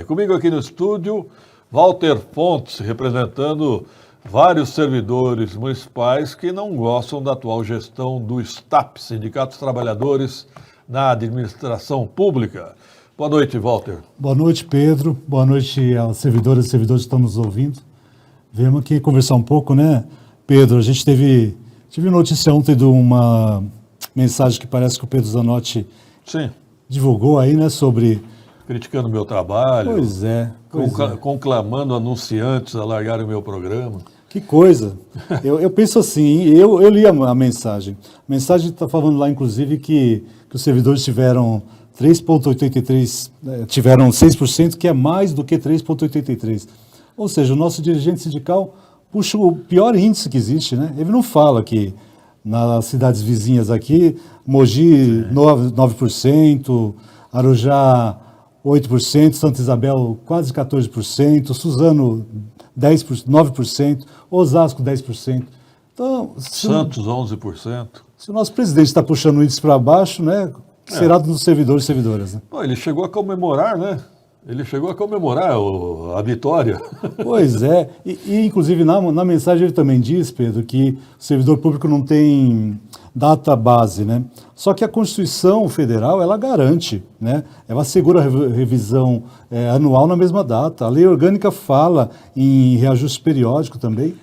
Comigo aqui no estúdio, Walter Fontes, representando vários servidores municipais que não gostam da atual gestão do STAP, Sindicato dos Trabalhadores na Administração Pública. Boa noite, Walter. Boa noite, Pedro. Boa noite aos servidores e servidores que estão nos ouvindo. Viemos aqui conversar um pouco, né, Pedro? A gente tive notícia ontem de uma mensagem que parece que o Pedro Zanotti divulgou aí, né, sobre... Criticando o meu trabalho. Pois é. Conclamando anunciantes a largarem o meu programa. Que coisa. Eu penso assim, eu li a mensagem. A mensagem está falando lá, inclusive, que os servidores tiveram 3,83, tiveram 6%, que é mais do que 3,83%. Ou seja, o nosso dirigente sindical puxa o pior índice que existe, né? Ele não fala que nas cidades vizinhas aqui, Mogi 9%, Arujá 8%, Santa Isabel quase 14%, Suzano 9%, Osasco 10%. Então, Santos 11%. Se o nosso presidente está puxando o índice para baixo, né, será dos servidores e servidoras. Né? Bom, ele chegou a comemorar, né? Ele chegou a comemorar a vitória. Pois é, e inclusive na mensagem ele também diz, Pedro, que o servidor público não tem data base, né? Só que a Constituição Federal, ela garante, né? Ela assegura a revisão anual na mesma data. A lei orgânica fala em reajuste periódico também.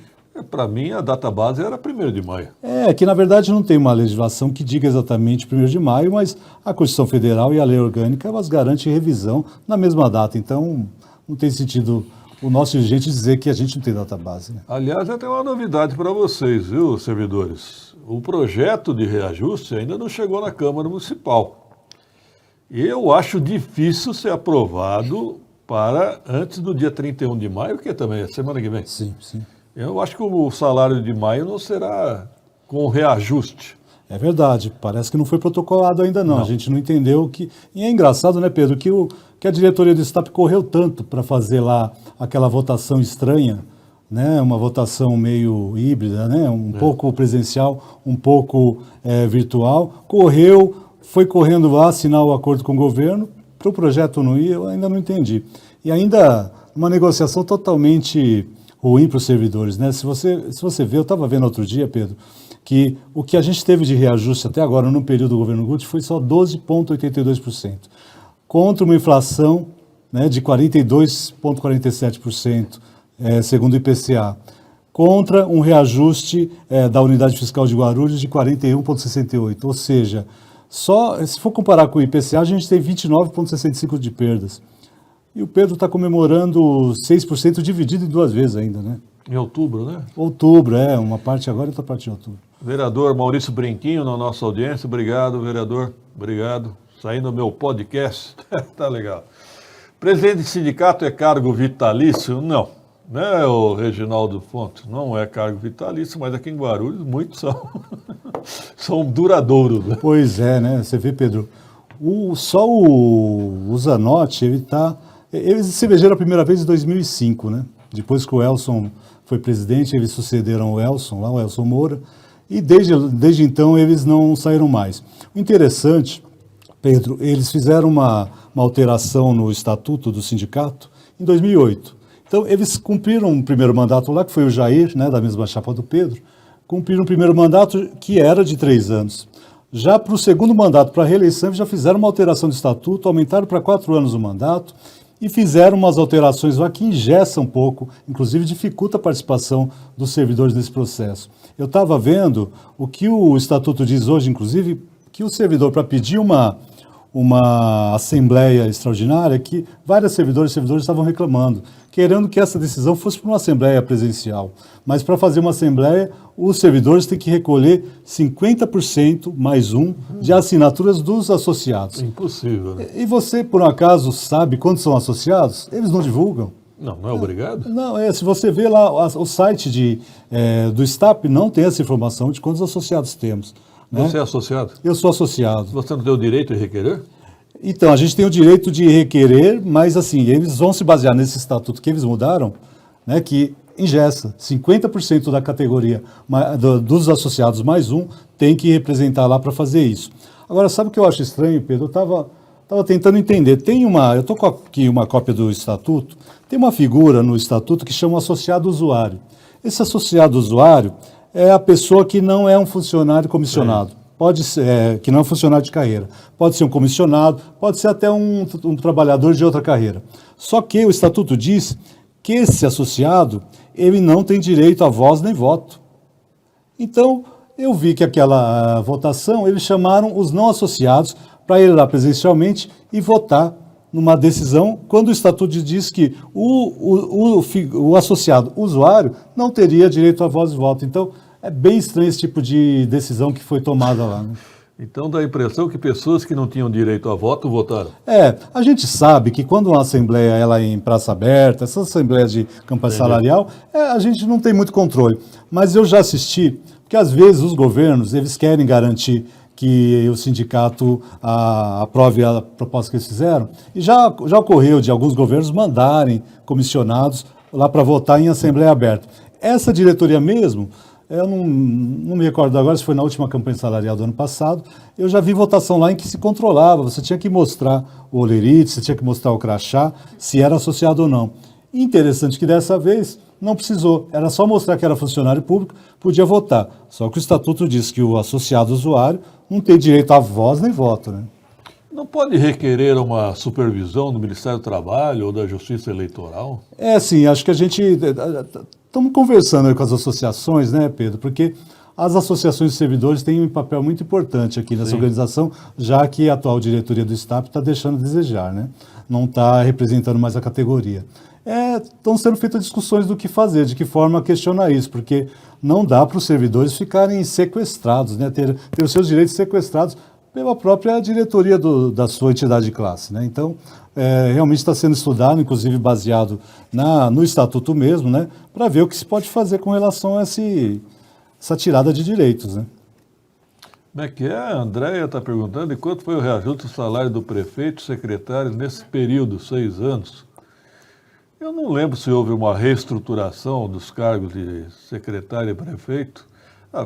Para mim, a data base era 1º de maio. Que na verdade não tem uma legislação que diga exatamente 1º de maio, mas a Constituição Federal e a lei orgânica, elas garantem revisão na mesma data. Então, não tem sentido o nosso dirigente dizer que a gente não tem data base. Né? Aliás, eu tenho uma novidade para vocês, viu, servidores? O projeto de reajuste ainda não chegou na Câmara Municipal. Eu acho difícil ser aprovado para antes do dia 31 de maio, que também é semana que vem. Sim, sim. Eu acho que o salário de maio não será com reajuste. É verdade, parece que não foi protocolado ainda não. A gente não entendeu que... E é engraçado, né, Pedro, que a diretoria do STAP correu tanto para fazer lá aquela votação estranha, né, uma votação meio híbrida, né, pouco presencial, um pouco virtual. Foi correndo lá assinar o acordo com o governo, para o projeto não ir, eu ainda não entendi. E ainda uma negociação totalmente ruim para os servidores, né? Se você ver, eu estava vendo outro dia, Pedro, que o que a gente teve de reajuste até agora no período do governo Guti foi só 12,82%, contra uma inflação, né, de 42,47%, segundo o IPCA, contra um reajuste da unidade fiscal de Guarulhos de 41,68%, ou seja, só se for comparar com o IPCA, a gente tem 29,65% de perdas. E o Pedro está comemorando 6% dividido em 2 vezes ainda, né? Em outubro, né? Outubro, uma parte agora e outra parte em outubro. Vereador Maurício Brinquinho, na nossa audiência. Obrigado, vereador. Obrigado. Saindo do meu podcast. Tá legal. Presidente de sindicato é cargo vitalício? Não. Né, o Reginaldo Fontes? Não é cargo vitalício, mas aqui em Guarulhos muitos são. São duradouros. Né? Pois é, né? Você vê, Pedro, só o Zanotti, eles se elegeram a primeira vez em 2005, né? Depois que o Elson foi presidente, eles sucederam o Elson Moura, e desde então eles não saíram mais. O interessante, Pedro, eles fizeram uma alteração no estatuto do sindicato em 2008. Então, eles cumpriram um primeiro mandato lá, que foi o Jair, né, da mesma chapa do Pedro, cumpriram um primeiro mandato que era de 3 anos. Já para o segundo mandato, para a reeleição, eles já fizeram uma alteração do estatuto, aumentaram para 4 anos o mandato, e fizeram umas alterações lá que engessam um pouco, inclusive dificulta a participação dos servidores nesse processo. Eu estava vendo o que o Estatuto diz hoje, inclusive, que o servidor, para pedir uma assembleia extraordinária, que vários servidores estavam reclamando, querendo que essa decisão fosse para uma assembleia presencial. Mas para fazer uma assembleia, os servidores têm que recolher 50% mais de assinaturas dos associados. Impossível, né? E você, por um acaso, sabe quantos são associados? Eles não divulgam. Não é obrigado? Não, se você vê lá o site do STAP, não tem essa informação de quantos associados temos. Né? Você é associado? Eu sou associado. Você não tem o direito de requerer? Então, a gente tem o direito de requerer, mas assim, eles vão se basear nesse estatuto que eles mudaram, né, que engessa 50% da categoria dos associados mais tem que representar lá para fazer isso. Agora, sabe o que eu acho estranho, Pedro? Eu estava estava tentando entender. Eu estou com aqui uma cópia do estatuto, tem uma figura no estatuto que chama associado usuário. Esse associado usuário é a pessoa que não é um funcionário comissionado. Pode ser, que não é um funcionário de carreira. Pode ser um comissionado, pode ser até um trabalhador de outra carreira. Só que o estatuto diz que esse associado, ele não tem direito a voz nem voto. Então, eu vi que aquela votação, eles chamaram os não associados para ir lá presencialmente e votar numa decisão, quando o estatuto diz que o associado usuário não teria direito a voz e voto. Então, é bem estranho esse tipo de decisão que foi tomada lá, né? Então dá a impressão que pessoas que não tinham direito a voto votaram. A gente sabe que quando uma assembleia ela é em praça aberta, essas assembleias de campanha salarial, a gente não tem muito controle. Mas eu já assisti, porque às vezes os governos, eles querem garantir que o sindicato aprove a proposta que eles fizeram, e já ocorreu de alguns governos mandarem comissionados lá para votar em assembleia aberta. Essa diretoria mesmo, eu não me recordo agora se foi na última campanha salarial do ano passado, eu já vi votação lá em que se controlava, você tinha que mostrar o olerite, você tinha que mostrar o crachá, se era associado ou não. Interessante que dessa vez não precisou, era só mostrar que era funcionário público, podia votar. Só que o estatuto diz que o associado usuário não tem direito a voz nem voto, né? Não pode requerer uma supervisão do Ministério do Trabalho ou da Justiça Eleitoral? Sim, acho que a gente... Estamos conversando aí com as associações, né, Pedro? Porque as associações de servidores têm um papel muito importante aqui nessa organização, já que a atual diretoria do STAP está deixando a desejar, né? Não está representando mais a categoria. Estão sendo feitas discussões do que fazer, de que forma questionar isso, porque não dá para os servidores ficarem sequestrados, né? Ter os seus direitos sequestrados pela própria diretoria da sua entidade de classe, né? Então, realmente está sendo estudado, inclusive baseado no estatuto mesmo, né? Para ver o que se pode fazer com relação a essa tirada de direitos, né? Como é que é? A Andréia está perguntando, e quanto foi o reajuste do salário do prefeito e secretário nesse período, 6 anos? Eu não lembro se houve uma reestruturação dos cargos de secretário e prefeito.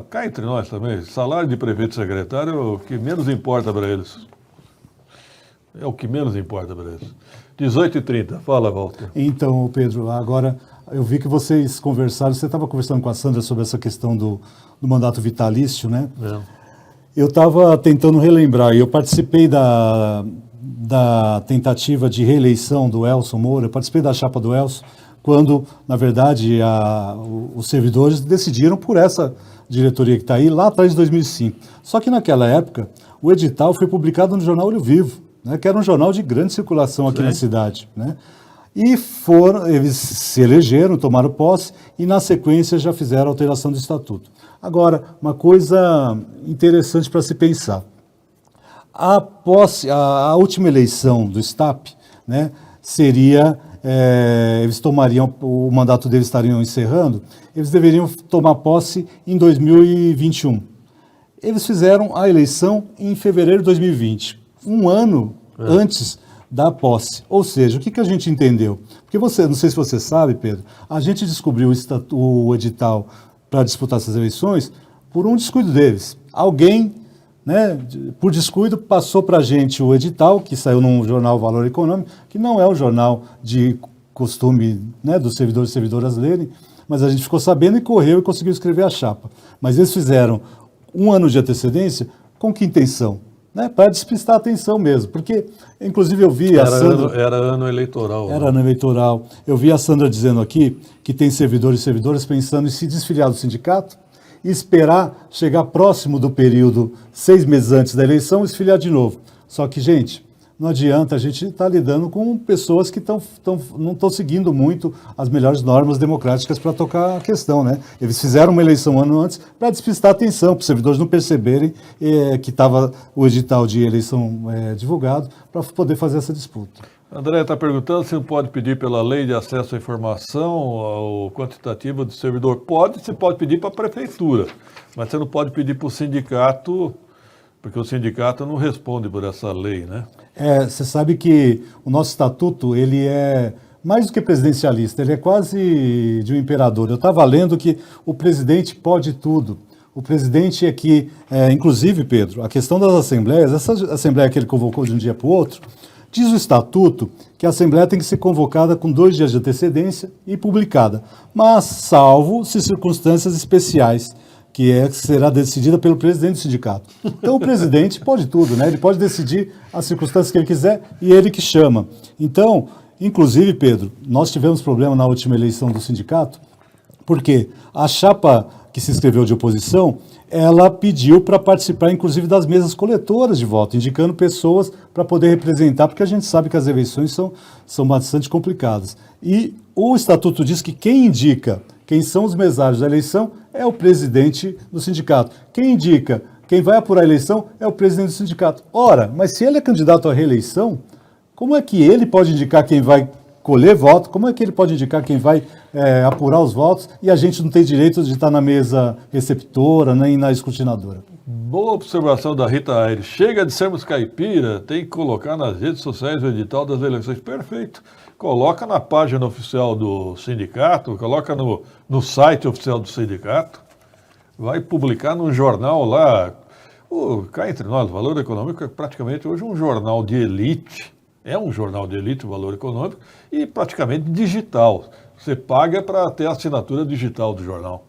Cá entre nós também, salário de prefeito e secretário é o que menos importa para eles. É o que menos importa para eles. 18h30, fala, Walter. Então, Pedro, agora eu vi que vocês conversaram, você estava conversando com a Sandra sobre essa questão do mandato vitalício, né? Eu estava tentando relembrar, e eu participei da tentativa de reeleição do Elson Moura, eu participei da chapa do Elson, quando, na verdade, os servidores decidiram por essa diretoria que está aí, lá atrás de 2005. Só que naquela época, o edital foi publicado no jornal Olho Vivo, né, que era um jornal de grande circulação aqui na cidade, né? E eles se elegeram, tomaram posse e, na sequência, já fizeram a alteração do estatuto. Agora, uma coisa interessante para se pensar. A última eleição do STAP, né, seria, eles tomariam, o mandato deles estariam encerrando, eles deveriam tomar posse em 2021. Eles fizeram a eleição em fevereiro de 2020, um ano antes da posse. Ou seja, o que a gente entendeu? Porque não sei se você sabe, Pedro, a gente descobriu o edital para disputar essas eleições por um descuido deles. Alguém, né, por descuido, passou para a gente o edital, que saiu num jornal Valor Econômico, que não é um jornal de costume, né, dos servidores e servidoras lerem, mas a gente ficou sabendo e correu e conseguiu escrever a chapa. Mas eles fizeram um ano de antecedência com que intenção? Né, para despistar a atenção mesmo, porque, inclusive, eu vi a Sandra... Era ano eleitoral. Era ano eleitoral. Eu vi a Sandra dizendo aqui que tem servidores e servidoras pensando em se desfiliar do sindicato e esperar chegar próximo do período, 6 meses antes da eleição, e se filiar de novo. Só que, gente, não adianta, a gente está lidando com pessoas que não estão seguindo muito as melhores normas democráticas para tocar a questão, né? Eles fizeram uma eleição um ano antes para despistar a atenção, para os servidores não perceberem que estava o edital de eleição divulgado para poder fazer essa disputa. André está perguntando se não pode pedir pela lei de acesso à informação ao quantitativo do servidor. Você pode pedir para a prefeitura, mas você não pode pedir para o sindicato, porque o sindicato não responde por essa lei, né? Você sabe que o nosso estatuto, ele é mais do que presidencialista, ele é quase de um imperador. Eu estava lendo que o presidente pode tudo, O presidente é que, inclusive, Pedro, a questão das assembleias, essa assembleia que ele convocou de um dia para o outro, diz o estatuto que a assembleia tem que ser convocada com 2 dias de antecedência e publicada, mas salvo se circunstâncias especiais, que será decidida pelo presidente do sindicato. Então o presidente pode tudo, né? Ele pode decidir as circunstâncias que ele quiser e ele que chama. Então, inclusive, Pedro, nós tivemos problema na última eleição do sindicato, porque a chapa que se inscreveu de oposição, ela pediu para participar, inclusive, das mesas coletoras de voto, indicando pessoas para poder representar, porque a gente sabe que as eleições são bastante complicadas. E o estatuto diz que quem indica quem são os mesários da eleição é o presidente do sindicato. Quem indica quem vai apurar a eleição é o presidente do sindicato. Ora, mas se ele é candidato à reeleição, como é que ele pode indicar quem vai colher voto? Como é que ele pode indicar quem vai apurar os votos e a gente não tem direito de estar na mesa receptora nem na escrutinadora? Boa observação da Rita Aires. Chega de sermos caipira, tem que colocar nas redes sociais o edital das eleições. Perfeito. Coloca na página oficial do sindicato, coloca no site oficial do sindicato, vai publicar num jornal lá. Cá entre nós, o Valor Econômico é praticamente hoje um jornal de elite. É um jornal de elite, o Valor Econômico, e praticamente digital. Você paga para ter a assinatura digital do jornal.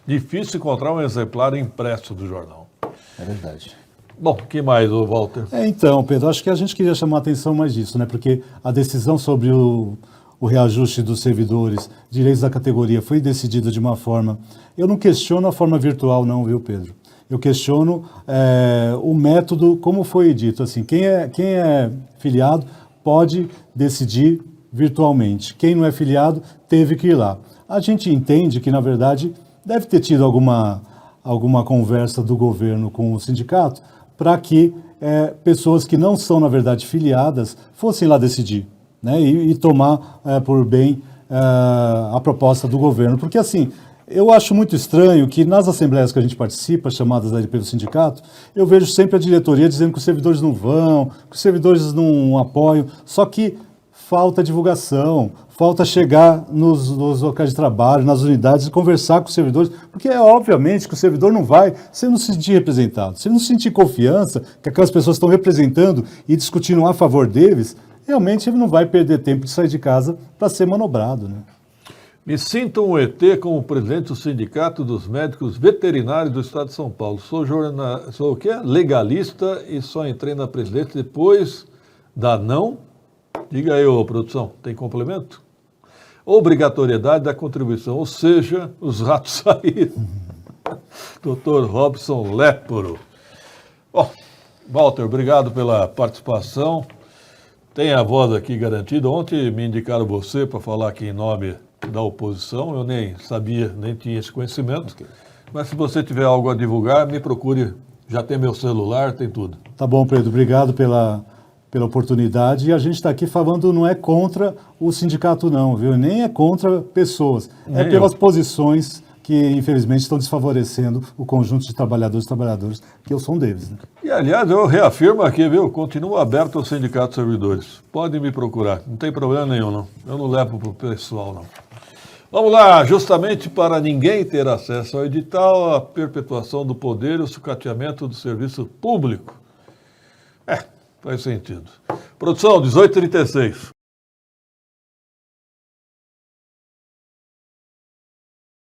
Difícil encontrar um exemplar impresso do jornal. É verdade. Bom, o que mais, Walter? Então, Pedro, acho que a gente queria chamar a atenção mais disso, né? Porque a decisão sobre o reajuste dos servidores, direitos da categoria, foi decidida de uma forma... Eu não questiono a forma virtual, não, viu, Pedro? Eu questiono o método, como foi dito, assim, quem é filiado pode decidir virtualmente. Quem não é filiado teve que ir lá. A gente entende que, na verdade, deve ter tido alguma conversa do governo com o sindicato para que pessoas que não são, na verdade, filiadas fossem lá decidir, né, e tomar por bem a proposta do governo. Porque, assim, eu acho muito estranho que nas assembleias que a gente participa, chamadas aí pelo sindicato, eu vejo sempre a diretoria dizendo que os servidores não vão, que os servidores não apoiam, só que falta divulgação, falta chegar nos locais de trabalho, nas unidades e conversar com os servidores, porque obviamente que o servidor não vai se ele não se sentir representado, se ele não sentir confiança que aquelas pessoas estão representando e discutindo a favor deles, realmente ele não vai perder tempo de sair de casa para ser manobrado, né? Me sinto um ET como presidente do Sindicato dos Médicos Veterinários do Estado de São Paulo. Sou o quê? Legalista e só entrei na presidência depois da não... Diga aí, produção, tem complemento? Obrigatoriedade da contribuição, ou seja, os ratos saíram. Dr. Robson Léporo. Bom, Walter, obrigado pela participação. Tem a voz aqui garantida. Ontem me indicaram você para falar aqui em nome da oposição. Eu nem sabia, nem tinha esse conhecimento. Okay. Mas se você tiver algo a divulgar, me procure. Já tem meu celular, tem tudo. Tá bom, Pedro. Obrigado pela oportunidade, e a gente está aqui falando, não é contra o sindicato não, viu? Nem é contra pessoas, é pelas posições que, infelizmente, estão desfavorecendo o conjunto de trabalhadores e trabalhadoras, que eu sou um deles, né? E, aliás, eu reafirmo aqui, viu? Continuo aberto ao sindicato de servidores. Podem me procurar, não tem problema nenhum, não. Eu não levo para o pessoal, não. Vamos lá, justamente para ninguém ter acesso ao edital, a perpetuação do poder e o sucateamento do serviço público. Faz sentido. Produção, 18h36.